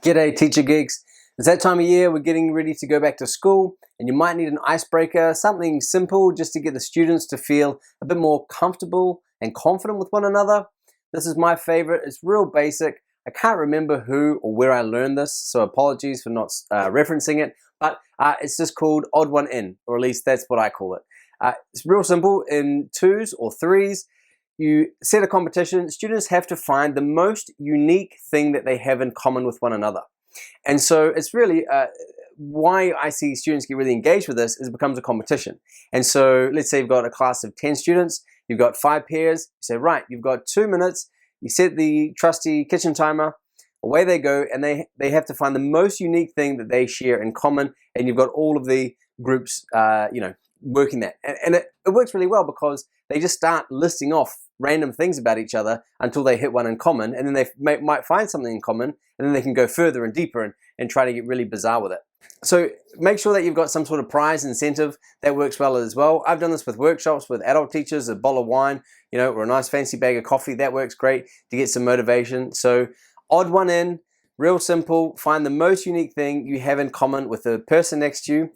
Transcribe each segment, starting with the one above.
G'day teacher geeks. It's that time of year, we're getting ready to go back to school and you might need an icebreaker, something simple just to get the students to feel a bit more comfortable and confident with one another. This is my favorite. It's real basic. I can't remember who or where I learned this, so apologies for not referencing it, but it's just called odd one in, or at least that's what I call it. It's real simple. In twos or threes, you set a competition. Students have to find the most unique thing that they have in common with one another. And so it's really why I see students get really engaged with this is it becomes a competition. And so let's say you've got a class of 10 students, you've got 5 pairs, you say, right, you've got 2 minutes, you set the trusty kitchen timer, away they go, and they have to find the most unique thing that they share in common, and you've got all of the groups working that. And it works really well because they just start listing off random things about each other until they hit one in common, and then they might find something in common, and then they can go further and deeper and try to get really bizarre with it. So make sure that you've got some sort of prize incentive that works well as well. I've done this with workshops with adult teachers, a bottle of wine, or a nice fancy bag of coffee. That works great to get some motivation. So odd one in, real simple, find the most unique thing you have in common with the person next to you.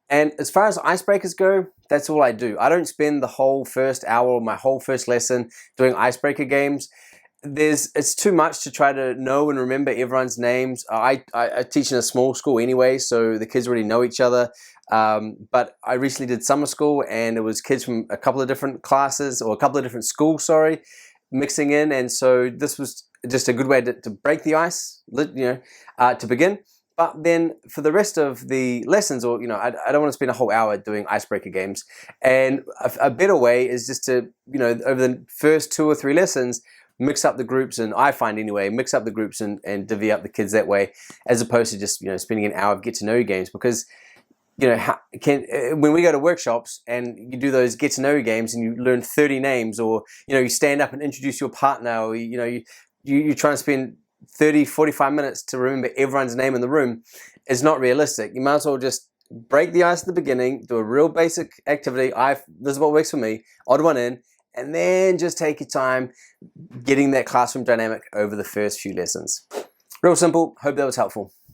And as far as icebreakers go, that's all I do. I don't spend the whole first hour or my whole first lesson doing icebreaker games. It's too much to try to know and remember everyone's names. I teach in a small school anyway, so the kids already know each other. But I recently did summer school, and it was kids from a couple of different classes, or a couple of different schools, sorry, mixing in. And so this was just a good way to break the ice, to begin. But then for the rest of the lessons, I don't want to spend a whole hour doing icebreaker games. And a better way is just to, over the first 2 or 3 lessons, mix up the groups, and I find anyway, mix up the groups and divvy up the kids that way, as opposed to just, spending an hour of get to know you games. Because, when we go to workshops and you do those get to know you games and you learn 30 names, or, you stand up and introduce your partner, or, you try and spend 30, 45 minutes to remember everyone's name in the room, is not realistic. You might as well just break the ice at the beginning, do a real basic activity. This is what works for me, odd one in, and then just take your time getting that classroom dynamic over the first few lessons. Real simple. Hope that was helpful.